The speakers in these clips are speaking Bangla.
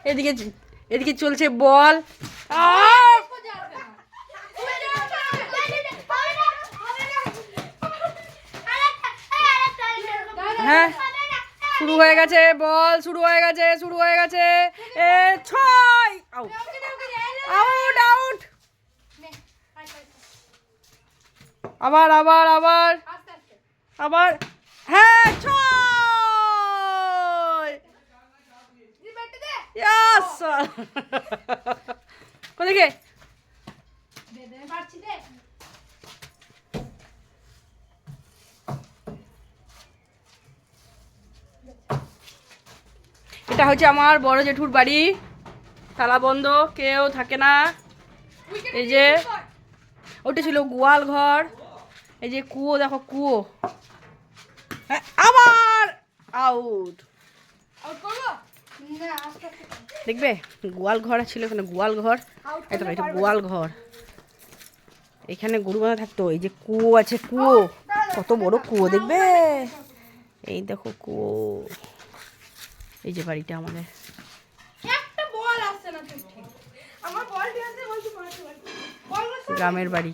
এদিকে এদিকে চলছে বল। হ্যাঁ শুরু হয়ে গেছে, বল শুরু হয়ে গেছে, শুরু হয়ে গেছে। এ 6 আউট আউট আউট। আবার আবার আবার আবার, হ্যাঁ 6। কোথায় এটা হচ্ছে আমার বড় জেঠুর বাড়ি, তালা বন্ধ, কেউ থাকে না। এই যে ওটা ছিল গোয়াল ঘর, এই যে কুয়ো, দেখো কুয়ো। আবার আউট। দেখবে গোয়াল ঘর ছিল, এখানে গোয়াল ঘর, এটা এটা গোয়াল ঘর, এখানে গরু বাঁধা থাকতো। এই যে কুয়ো আছে, কুয়ো, কত বড় কুয়ো দেখবে, এই দেখো কুয়ো। এই যে বাড়িটা আমাদের, গ্রামের বাড়ি।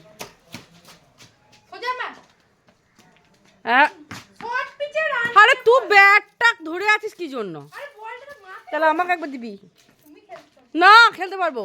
আরে তুই ব্যাটটা ধরে আছিস কি জন্য? তাহলে আমাকে একবার দিবি না, খেলতে পারবো।